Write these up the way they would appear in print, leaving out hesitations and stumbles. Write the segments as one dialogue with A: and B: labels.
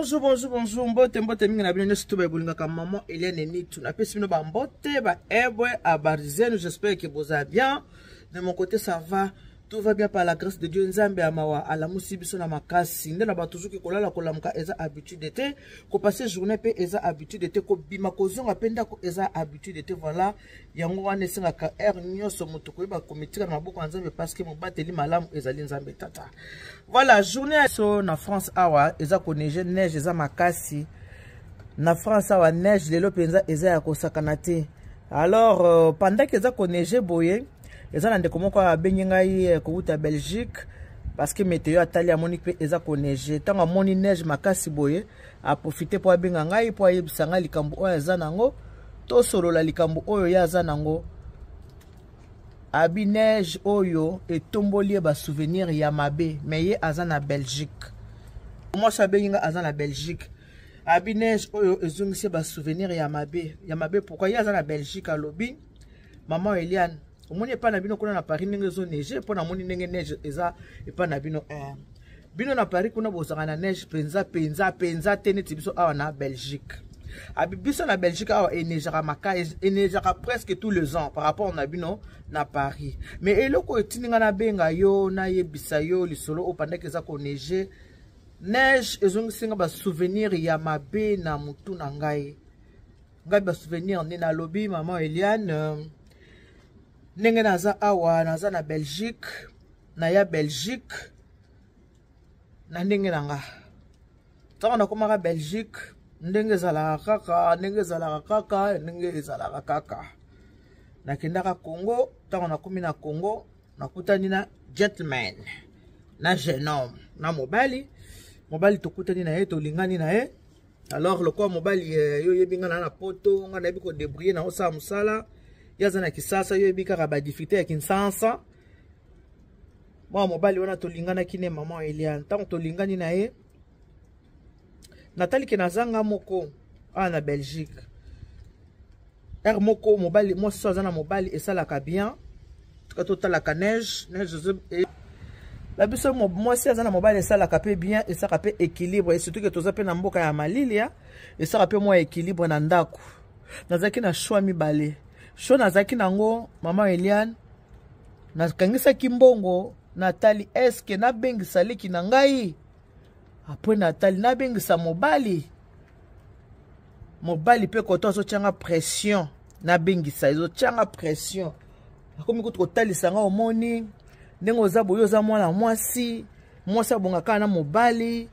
A: Bonjour, mbote mingi na bino nyoso to babolinga ka maman Hélène Nitu. Na pesi bino ba mbote ba ebwe abarizenu, j'espère que vous allez bien. De mon côté ça va, tout va bien par la grâce de Dieu. Nzambe amawa ala musibiso na makasi. Nde na ba toujours ki kolala kolamuka eza habitude d'été, ko passer journée pe eza habitude d'été, ko bima kozonga penda ko eza habitude d'été. Voilà, yango wana senga ka nyoso mutu ko ba komitira na boko nzambe parce que mo bateli malamu ezali nzambe tata. Voilà, journée so na France awa eza ko neige eza makasi. Na France awa neige lelo penza eza ya kosakana te. Alors pendant que eza ko neige boye, eza na ndeko moko abengi ngai kouta Belgique parce que météo atali amoni pe eza ko neige. Tango amoni neige makasi boye, a profiter pour abenga ngai pour ayebisa ngai likambo oyo eza nango, to solola likambo oyo ya eza nango. Abi neige oyo etomboli ba souvenir ya mabe, mais ye aza na Belgique. Moi sabengi nga aza na Belgique. Abi neige oyo ezongisi ba souvenir ya mabe. Ya mabe pourquoi ye aza na Belgique alobi maman Eliane. Omoni epa na bino kuna na Paris ndenge zo neige, po na moni ndenge neige eza epa na bino bino na Paris kuna bozaka na neige penza te neti biso awa na Belgique. Abi biso na Belgique awa enejaka makasi, enejaka presque tous les ans par rapport na bino na Paris. Mais eloko etininga na benga yo na yebisa yo lisolo o pendant que eza ko neige, neige ezongisinga ba souvenir ya mabe na mutu na ngai. Ngai ba souvenir ni na lobby maman Eliane. Ndenge naza awa naza na Belgique, na ya Belgique na ndenge nanga. Tango nakomaka Belgique, ndenge ezalaka kaka, ndenge ezalaka kaka. Nakendaka Congo, tango nakomi na Congo, nakutani na gentleman, na jeune homme, na mobali tokutani na ye, tolingani na ye. Alors lokwa mobali yo yebinga na poto, nga nayebi ko débrouiller na osala musala. Yaza na kisasa yo ebika ka ba difficulté ya Kinshasa. Moi mobali wana tolingana kine maman Eliane. Tant tolingani na ye. Natali ke nazanga moko na Belgique. Moko mobali mo so zana mobali esalaka bien. Ka totalaka neige et la biso moi si zana mobali esalaka pe bien, esalaka pe équilibre et surtout que toza pe na mboka ya Malilia, esalaka pe mo équilibre na ndako. Nazaki na choix mibale. Sho nazaki nango maman Eliane nakangisa kimbongo Natali eske nabengisa leki na ngai apres Natali nabengisa mobali pe koto azo tianga pression nabengisa ezo tianga pression akomi kutu kotalisa nga omoni ndenge oza boye oza mwana mwasi abongaka na mobali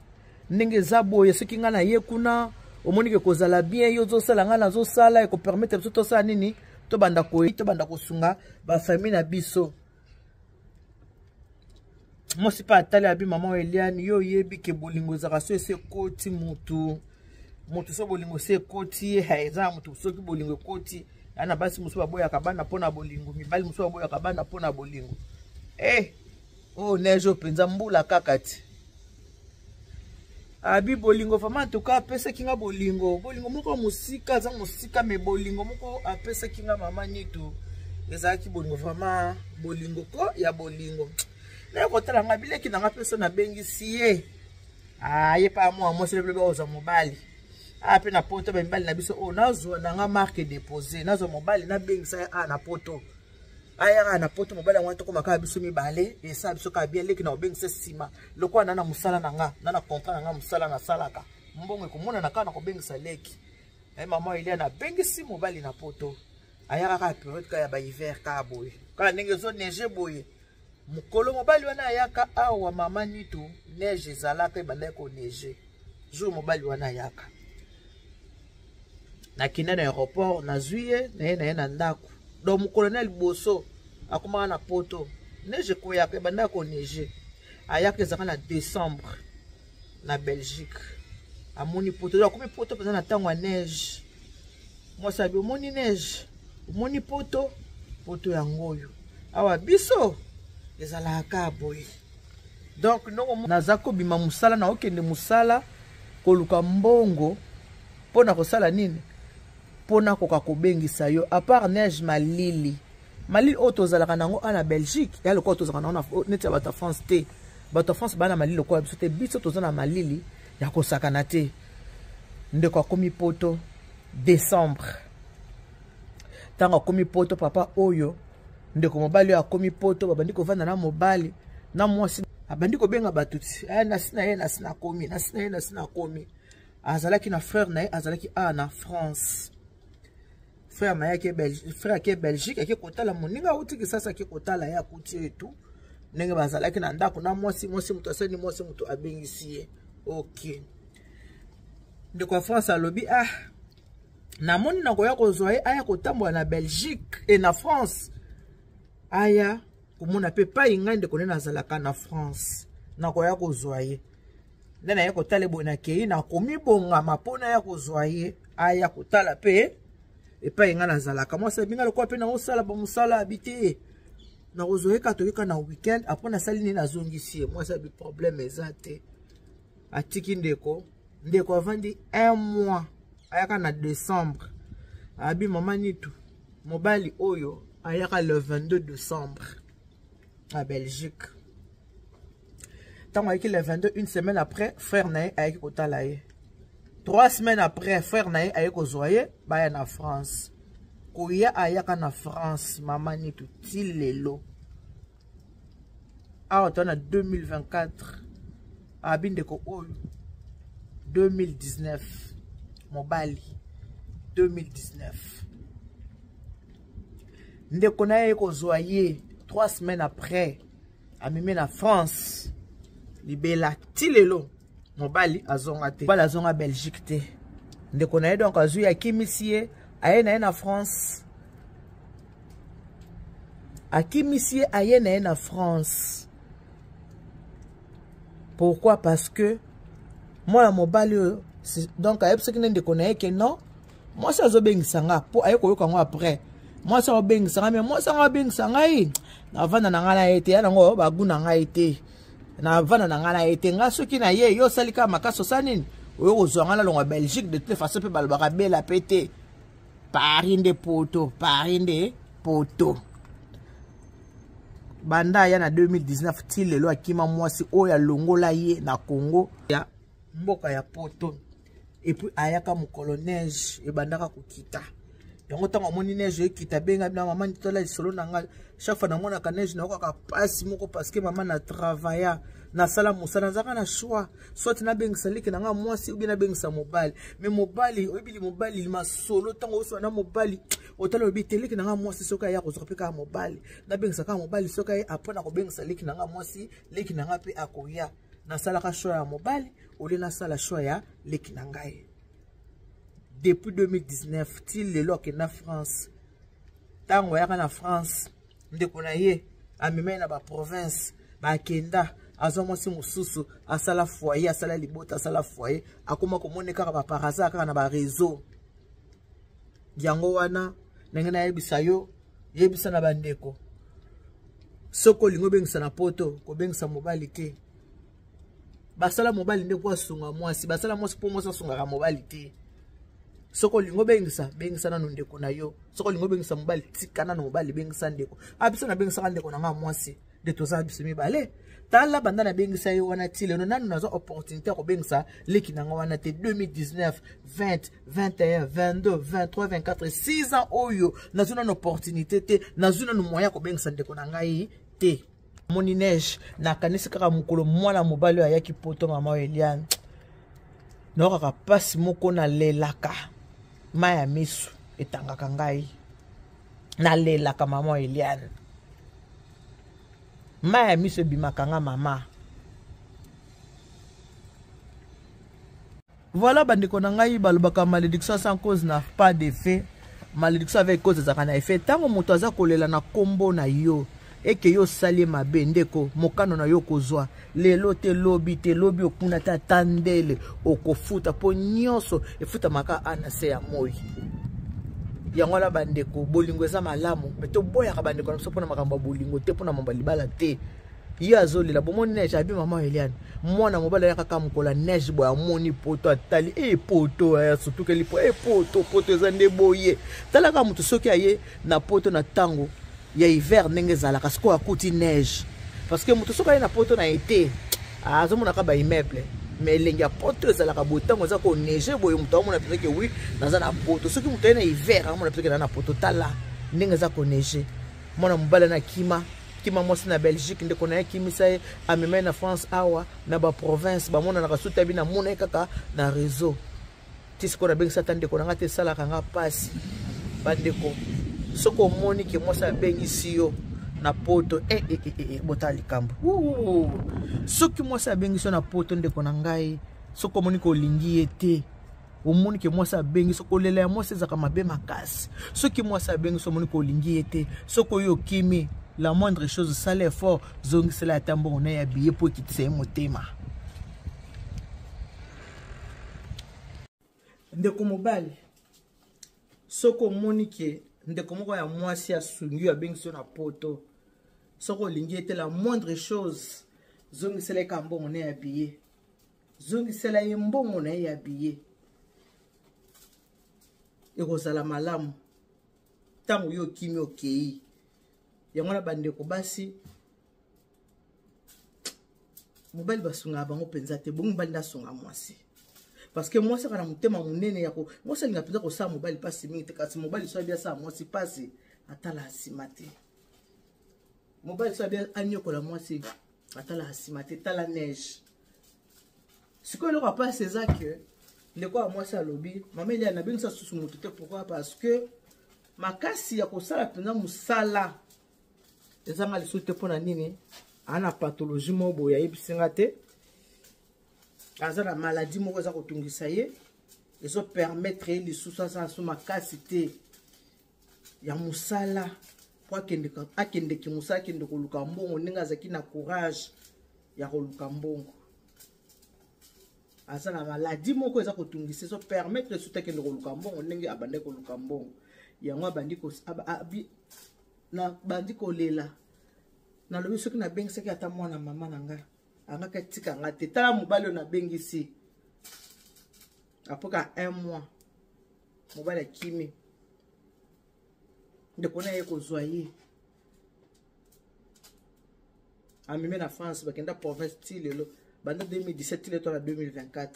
A: ndenge eza boye soki nga na ye kuna omoni ke kozala bien yo zosala nga nazosala eko permettre biso tosala nini to banda kosunga ba famille na biso. Moi si pas atali abi maman Eliane yo yebi ke bolingo zaka so ese koti mutu so bolingo se koti eza mutu so ki bolingo koti ana basi muso baboya kabana pona bolingo mibali muso baboya kabana pona bolingo nejo penza mbula kakati abi bolingo fama tuka apesa kinga bolingo moko musika za musika me bolingo moko apesa kinga mama Nitu ezaki bolingo fama bolingo ko ya bolingo na kotala ngabile kinanga pesa na bengisi ye ye pa mo se le oza mobali pe na poto ba mibali na biso nazo na nga marque déposer nazo mobali na bengisa na poto aya na poto mobali wanto ko makaba biso mibale esa biso ka bien leki na obengisa sima lokwa na musala na nga na contrat na nga musala na salaka mbongo ekomona na kana ko bengisa leki maman Eliane na bengisi mobali na poto aya ka periode ka ya ba hiver ka boye ka ndenge zo neige boye mukolo mobali wana ayaka awa mama Nitu neige ezalaka ebanda ko neige jour mobali wana ayaka na kina na aéroport na zuye na ndako do mukolonel boso akoma na poto neige ko yaka ebanda ko neige ayaka ezaka na décembre na Belgique amoni poto do akomi poto pesa na tango neige moi sabi omoni neige omoni poto yangoyo awa biso ezalaka boye. Donc non nazako bima musala na okende musala koluka mbongo pona kosala nini pona koka kobengisa yo à part neige malili oto zalaka nango na Belgique ya lokwa to zalaka nango neti ya bata France te bata France bana malili lokwa biso te biso to zana malili ya kosakana te ndeko akomi poto décembre tanga akomi poto papa oyo ndeko mobali akomi poto babandi kovanda na mobali na mwasi abandi kobenga batuti nasina ye nasina komi nasina ye nasina komi azalaki na frère na ye azalaki na France frère na ye ke Belgique ake kotala moninga uti kisasa ke kotala ya kuti etu ndenge bazalaki na ndako na mwasi mutu asani mwasi mutu abengisi ye OK ndeko ya France alobi namoni na koya kozwa ye aya kotambola na Belgique et na France aya komona pe pa inga ndeko nene azalaka na France na koya kozwa ye nde na ye kotala boye na kei na komibongama mpona ya kozwa ye aya kotala pe epai inga nazalaka mwasi abinga lokola mpe naosala bamosala abi te na kozwa ye katoyoka na weekend apres nasali nini nazongisi ye mwasi abi problème eza te atiki ndeko avandi 1 mois ayaka na décembre abi mama nitu mobali oyo ayaka le 22 décembre à Belgique tango ayaki le 22 une semaine après frère na ye ayaki kotala ye 3 semaines après frère na ye ayaki kozwa ye baya na France koya ayaka na France mama nitu ti lelo awa toa na 2024 abi ndeko oyo 2019 mobali 2019 ndeko na ye kozwa ye 3 semaines après amemi na France libela ti lelo mobali azonga te mobali azonga Belgique te ndeko na ye donc azwi akimisi ye aye na ye na France akimisi ye aye na ye na France. Pourquoi? Parce que moi la mobali donc ayeb ce qui ne connaît que non moi ça zo bengisanga po aye koyoka ngo après moi ça bengisanga mais moi ça nga bengisanga yi na vana na ngala ete ya ngo baguna nga ete na vana na ngala ete nga soki na ye yo salika makaso sanini oyo kozwanga na longa Belgique de toute façon pe balbaka bela pété Paris de poto banda ya na 2019 ti lelo akima mwasi oyo alongola ye na Congo ya mboka ya poto et puis ayaka mokolo neige e bandaka kokita yango tango moni neige ekita benga na mama nitola solo nanga chaque fois na mona ka neige na okaka pasi moko parce que mama na travailla na sala musana nzaka na choix soit na bengisa liki nanga mwasi ou bien na bengisa mobali mais mobali oyebili mobali ma solo tango oso na mobali otala obite liki nanga mwasi soka ya ko zopeka mobali na bengisa ka mobali soka ya après na ko bengisa liki nanga mwasi liki nanga pe akoya na sala ka choix ya mobali ole na sala choix ya liki nangai. Depuis 2019 til lelo ke na France tango ya na France ndeko na ye ameme na ba province ba kenda azomosi mususu asala foyer asala libota asala foyer akoma komoneka ba paraza kaka na ba réseau yango wana ndenge na yebisa yo yebisa na bandeko soko lingo bengisa na poto ko bengisa mobali te basala mobali ndeko asunga mwasi basala mwasi po mwasi asunga ka mobali te soko lingo bengisa na ndeko na yo soko lingo bengisa mobali tikana na mobali bengisa ndeko abisa na bengisa ndeko na nga mwasi de toza biso mibale tala banda na bengisa yo wana tile no nanu nazo opportunité ko bengisa leki na nga wana te 2019 20 21 22 23 24 6 ans oyo nazo na opportunité te nazo na moyen ko bengisa ndeko na ngai te moni neige na kanisi kaka mukolo mwana mobali ayaki poto mama Eliane no kaka pasi moko na lelaka maya misu etangaka ngai na lelaka mama Eliane maya misu bimaka nga mama. Voilà bandeko na ngai balobaka malédiction sans cause n'a pas d'effet, malédiction avec cause ezaka na effet. Tango moto aza kolela na kombo na yo eke yo sali mabe ndeko mokano na yo kozwa lelo te lobi okuna ta tandele okofuta po nyonso efuta maka anase ya moi yango la bandeko bolingo eza malamu meto boya ka bandeko na so pona makambo bolingo te pona mamba libala te ya zolela bomoni neige abi mama Eliane mwana mobala ya kaka mukola neige boya moni poto atali poto ya surtout ke lipo poto eza nde boye tala ka mutu soki aye na poto na tango ya hiver ndenge ezalaka siko akuti neige parce que mutu soki aye na poto na été azomona ka ba immeuble mais elengi ya poto ezalaka botango eza koneige boye moto amona peut-être que oui naza na poto soki moto aye na hiver amona peut-être que na poto tala ndenge eza koneige mwana mobali na kima mwasi na Belgique ndeko na ye kimisa ye amema na France awa na ba province bamona na kasuta bi na mona kaka na réseau tisiko na bengisa ta ndeko na nga te salaka nga pasi bandeko soko moni ke mwasi abengisi yo na poto bota likambo soki mwasi abengisi yo na poto ndeko na ngai soko moni ko lingi ye te omoni ke mwasi abengisi soko lela ya mwasi ezaka mabe makasi soki mwasi abengisi omoni ko lingi ye te soko yo kimi la moindre chose sale effort zongisela ya tambongo na ya biye po ekitisa ye motema ndeko mobali soko omoni ke ndeko moko ya mwasi asungi yo abengisi yo na poto soko olingi ete la moindre chose zongisela ye ka mbongo na ya biye zongisela ye mbongo na ye ya biye ekozala malamu ntango yo okimi okei yango na bandeko basi mobali basungaka bango mpenza te bongo mobali ndasunga mwasi parce que mwasi aka na motema monene ya mwasi alinga mpenza kosala mobali mpasi mingi te kasi mobali so abi asala mwasi mpasi atala nsima te mobali so abi anyokola mwasi atala nsima te tala neige sikoyo eloko apasi eza ke ndeko ya mwasi alobi mama elia nabengisa susu motu te pourquoi parce que makasi ya kosala mpenza mosala ezanga lisusu te mpona nini ana pathologie moko boye ayebisinga te aza na maladie moko eza kotungisa ye ezopermettre ye lisusu asala so makasi te ya mosala po akendeki mosala akende koluka mbongo ndenge azalaki na courage ya koluka mbongo aza na maladie moko eza kotungisa ezopermettre lisusu te akende koluka mbongo ndenge abandaki koluka mbongo yango bandi kolela nalobi soki nabengisaki ata mwana mama na nga angaka etika nga te tala mobali oyo nabengisi apoka 1 mois mobali akimi ndeko na ye kozwa ye ameme na France bakenda province ti lelo banda 2017 ti leto na 2024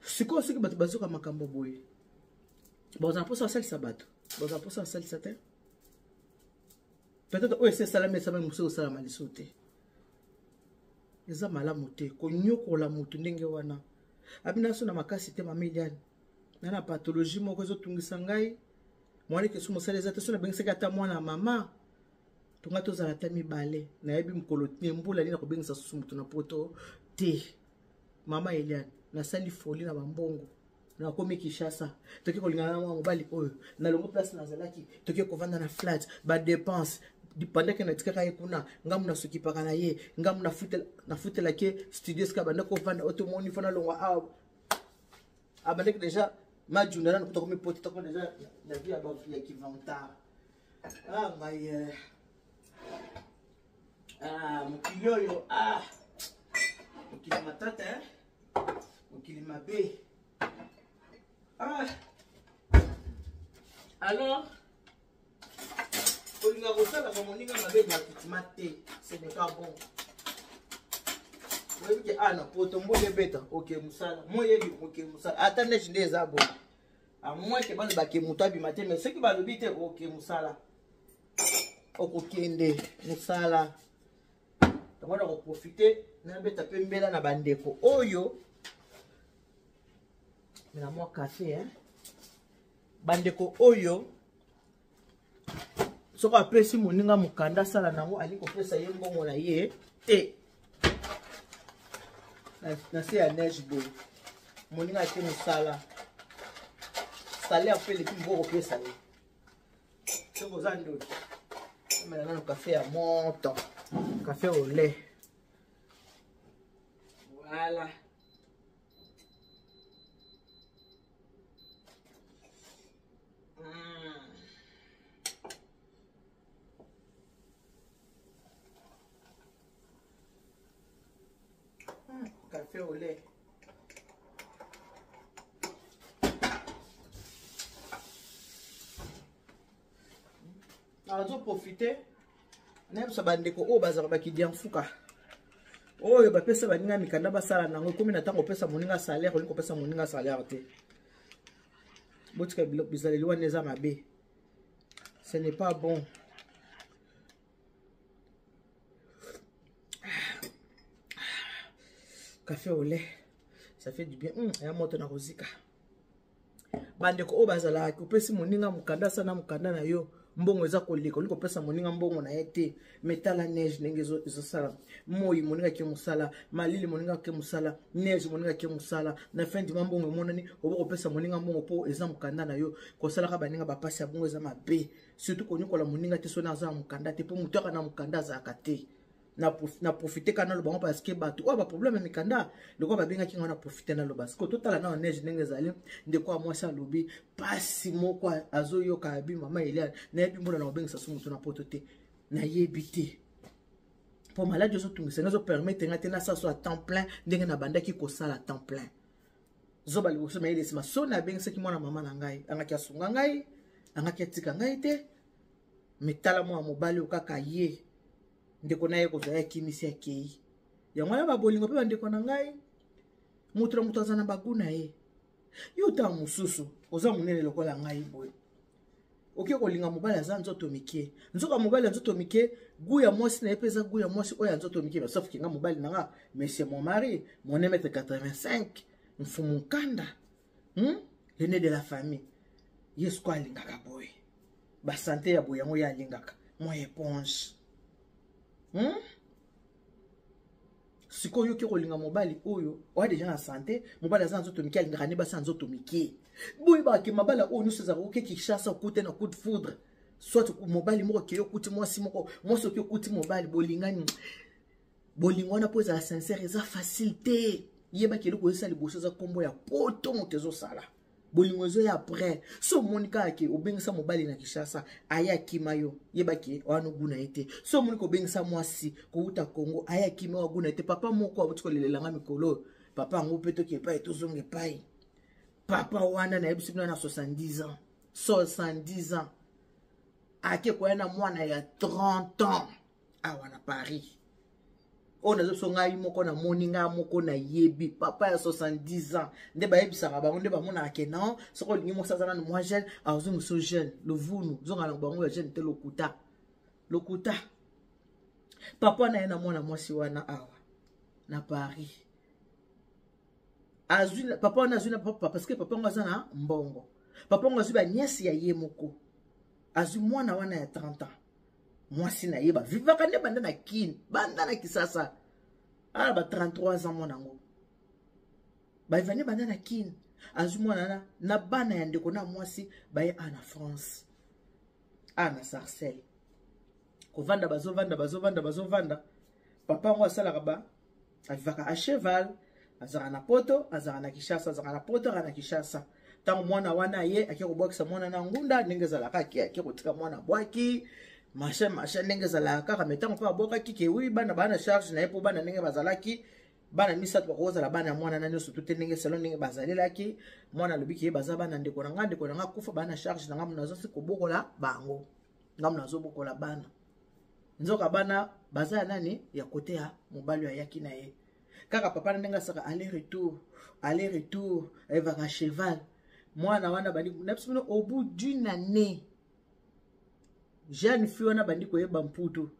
A: sikoyo soki bato bazoka makambo boye bazala mposa basalisa bato bazala mposa basalisa te peut-être oyo ese esalami esalami mosusu osalama liso te eza malamu te konyokola motu ndenge wana abina so na makasi te mama Eliane na na pathologie moko ezotungisa ngai mwana kesu mosala eza te so nabengisaki ata mwana mama tonga tozala ata mibale nayebi mokolo mbula nini nakobengisa susu motu na poto te mama Eliane nasali foli na bambongo nakomi Kinshasa toki kolingana na mwa mobali oyo nalongo place nazalaki toki kovanda na flat badepense pendant que natikaka ye kuna ngamu nasukipaka na ye ngamu nafutelaki studio sika banda kovanda otomoni fana longwa awa abandaki déjà majunda nanu kutokomi poti toko déjà na vie ya kivantard ngai mokili oyo mokili matata mokili mabe alors olinga kosala ka moninga mabe na kitima te ce n'est pas bon oyebi ke na poto mboli ebeta oke mosala moyebi oke mosala ata neige nde eza bon amoi ke bana bake moto abima te mais soki balobi te oke mosala okokende mosala tongo na koprofite nabeta mpe mbela na bandeko oyo na mwa café bandeko oyo soko apesi moninga mokanda sala nango ali kopesa ye mbongo na ye te na se ya neige boye moninga ate mosala sale ape lepi mbongo kopesa ye soko oza ndoli omela nano café ya moto café au lait voilà café au lait. Alors, profiter. Même ça bandeko o bazar baki dian fuka. oyo bapesa baninga mikanda basala nango komi na tango opesa moninga salaire olingi kopesa moninga salaire te botika biloko bizaleli wana eza mabe ce n'est pas bon. Café au lait ça fait du bien. Ya moto na kozika bandeko o bazala kopesi moninga mukanda sana mukanda na yo mbongo eza koleka olingi kopesa moninga mbongo na ye te metala neige ndenge ezosala moi moninga ke musala malili moninga ke musala neige moninga ke musala na fin du mbongo emonani obo kopesa moninga mbongo po eza mukanda na yo kosalaka baninga bapasi ya bongo eza mabe surtout konyokola moninga te sona aza mukanda te po mutu aka na mukanda azalaka te na profiter kana lo bango parce que bato o ba problème mikanda loko ba benga kinga na profiter na lo parce que totala na neige ndenge zali ndeko a mwasi alobi pasi moko azoyo ka abi mama Eliane na yebi mbona na obenga sasu mutu na poto te na yebi te pour malade zo tungisa ngazo permettre ngate na sasu à temps plein ndenge na bandaki ko sala à temps plein zo bali ko sema ile sima so na benga seki mwana mama na ngai angaki asunga ngai angaki atika ngai te metala mwa mobali okaka ye ndeko na ye ko za kimisi akei yango ya babolingo pe bandeko na ngai mutu azana baguna ye yo ta mususu oza munene lokola ngai boy oke kolinga mobali aza nzoto mike nzoka mobali nzoto mike gu ya mwasi na epeza gu ya mwasi oya nzoto mike sauf kinga mobali nanga monsieur mon mari mon 1m85 mfumu kanda l'aîné de la famille yesu ko alingaka boy ba santé ya boy yango ya alingaka moi éponge siko yo ki kolinga mobali oyo oya deja na santé mobali aza nzoto mike alingaka ne basa nzoto mike boy ba ke mabala oyo nyonso ezaka oke kishasa okute na coup de foudre soit mobali moko ke okuti mwasi moko mwasi oke okuti mobali bolingani bolingo wana po ezala sincère eza facile te yeba ke eloko ezosala liboso eza kombo ya poto moto ezosala bolingo ezo ya après so monika ake obengisa mobali na kishasa aya kima yo yeba ke wana guna ete so monika obengisa mwasi ko uta Kongo aya kima wa guna ete papa moko abutiko lelelanga mikolo papa ngo peto ke pa etozonge pai papa wana na yebisi na 70 ans ake ko yana mwana ya 30 ans awa na Paris on a zo ngai moko na moninga moko na yebi papa ya 70 ans nde ba yebisa ka bango nde ba mona ke non soko lingi mo sazana na moi jeune azo muso jeune le vunu zo ngala bango ya jeune te lokuta papa na yana mona mwasi wana awa na Paris azuna papa na azuna papa parce que papa ngaza na mbongo papa ngazu ba niesi ya ye moko azu mwana wana ya 30 ans mwasi na yeba vivaka nde banda na kin banda na kisasa ala ba 33 ans mwanango ba ivane banda na kin azu mwana na bana ya ndeko na mwasi ba ye ana France ana Sarcelles ko vanda bazovanda papa ngo asala kaba avivaka a cheval azara na poto azara na Kishasa azara na poto na Kishasa tango mwana wana ye akiko bwakisa mwana na ngunda ndenge zalaka akiko tika mwana bwaki machin ndenge zalaka kaka metango pa boka kike wi bana charge na epo bana ndenge bazalaki bana misatu bakoza la bana mwana nani surtout te ndenge selon ndenge bazalelaki mwana lobiki baza bana ndeko na nga kufa bana charge na ngamu nazo se kobokola bango ngamu nazo bokola bana nzoka bana baza nani ya kote ya mobali ya yaki na ye kaka papa ndenge saka aller retour eva ka cheval mwana wana bandi napsino au bout d'une année jeune fille wana bandi koyeba mputu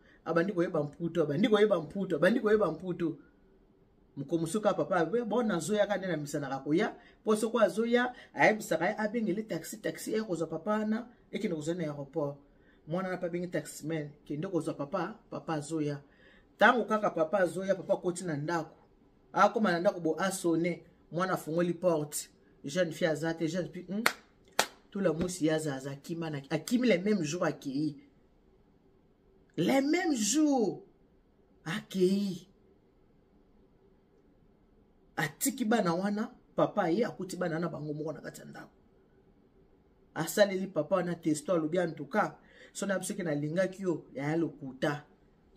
A: mukomusuka papa bona zoya kana na misana kakoya poso kwa zoya ayebisaka abengele taxi ekoza papa na ekino kozana aéroport mwana na pa bengi taximan kende koza papa zoya tango kaka papa zoya papa koti na ndako akoma na ndako bo asone mwana fungoli porte jeune fille azate jeune puis tout la musi yaza kimana akimi les mêmes jours accueillis les mêmes jours accueillis atiki bana wana papa ye akuti bana na bango moko na kati ya ndako asaleli papa wana testo alobi en tout cas so na bisiki na lingaki yo ya lokuta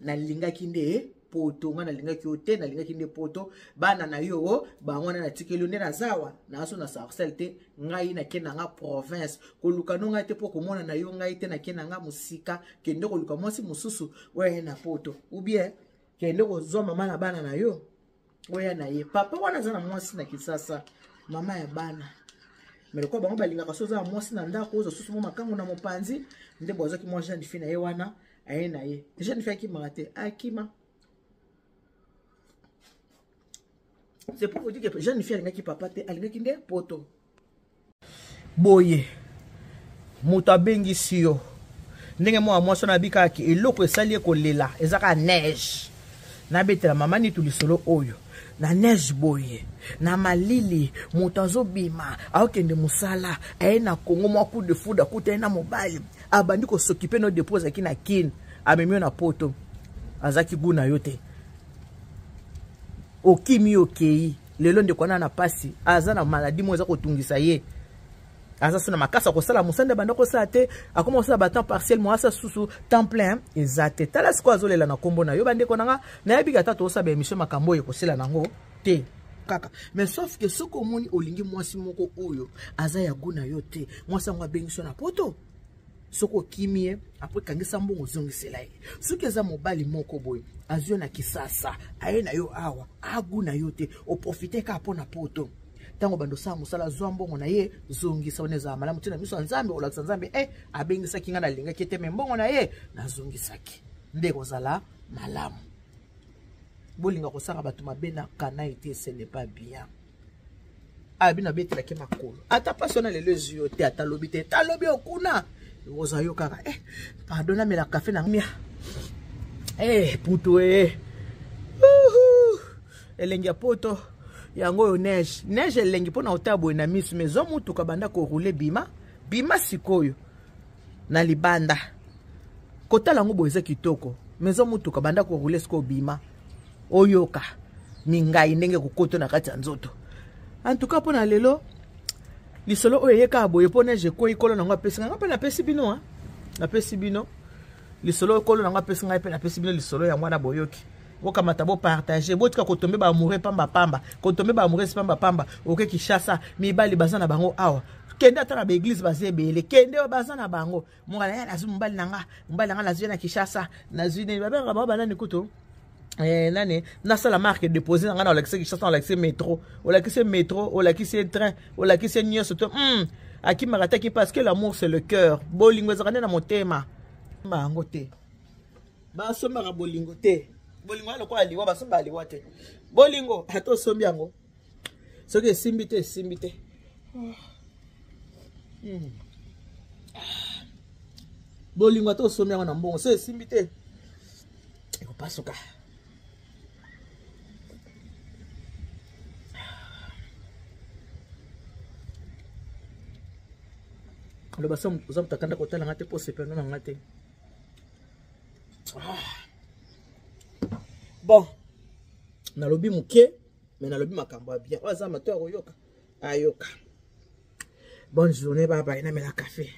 A: na lingaki nde poto nga na lingaki yo te na lingaki nde poto bana na yo bango na tikeli nde na zawa na aso na Sarcelles te ngai na kena nga province koluka no ngai te po komona na yo ngai te na kena nga musika kende koluka mwasi mususu we na poto ou bien kende kozwa mama na bana na yo oya na ye papa wana za na mwasi na kisasa mama ya bana mais ko bango balingaka so za mwasi na ndako ozo susu mo makango na mopanzi nde bozo ki moi jeune fille na ye wana aye na ye jeune fille ki marate akima c'est pour vous dire que jeune fille alingaki papa te alingaki nde poto boye moto abengisi yo ndenge mwa mwasi na bikaki eloko esali ekolela ezaka neige na betela mama ni tulisolo oyo na neige boye na malili moto azobima aokende musala aye na Kongo mwa coup de foudre akuta na mobile abandi ko s'occuper no dépose ki na kin amemio na poto azaki guna yote okimi okei lelo nde kwana na pasi aza na maladie mo za kotungisa ye aza sona makasa ko sala musande banda ko sa te akoma ko sala ba temps partiel mo asa susu temps plein ezate tala siko azolela na kombo na yo bande ko nanga na yebika tato osa ba émission makambo ye ko sela nango te kaka mais sauf que soko moni olingi mwasi moko oyo aza ya guna yo te mwasi ngwa bengiso na poto soko kimie après kangisa mbongo zongisela ye soki eza mobali moko boye azio na kisasa aye na yo awa aguna yo te o profiter ka pona poto tango bando sa musala zwa mbongo na ye zongisa oneza malamu tina miso nzambe olakisa nzambe abengisa kinga na linga kete mbongo na ye na zongisaki nde kozala malamu bolinga kosaka bato mabena kana ete ce n'est pas bien abina betela ke makolo ata pasona lelo zio te atalobi te talobi okuna oza yo kaka pardonna me la café na mia puto elengi poto yango yo neige elengi pona otabo na misu mezo mutuka banda ko rouler bima sikoyo na libanda kotala ngo boyeza kitoko mezo mutuka banda ko rouler siko bima oyoka mingai ndenge kokoto na kati ya nzoto en tout cas pona lelo lisolo oyo yeka boye pona je ko ikolo na ngwa pesi ngapa na pesi bino na pesi bino lisolo ikolo na ngwa pesi ngai pe na pesi bino lisolo ya mwana boyoki boka matabo partager botika ko tomber ba amoureux pamba ko tomber ba amoureux pamba oke Kinshasa mibali bazana bango awa kende atana ba église bazebele kende bazana bango mongala ya nazu mbali nanga nazu na Kinshasa nazu ne ba ba banani kuto nane nasala marque déposer nga na Alexis Kinshasa Alexis métro Alexis train Alexis nyos to aki marata ki parce que l'amour c'est le cœur bolingo zakane na motema bango te ba somba bolingo te bolingo aloko aliwa ba somba aliwa te bolingo ato sombi yango soki simbi te bolingo ato sombi yango na mbongo so simbi te eko pasuka le basam uzam takanda ko tala ngate po sepeno na ngate bon nalobi muke mais nalobi makambo bien oza mato ayoka bonne journée bye bye na mela café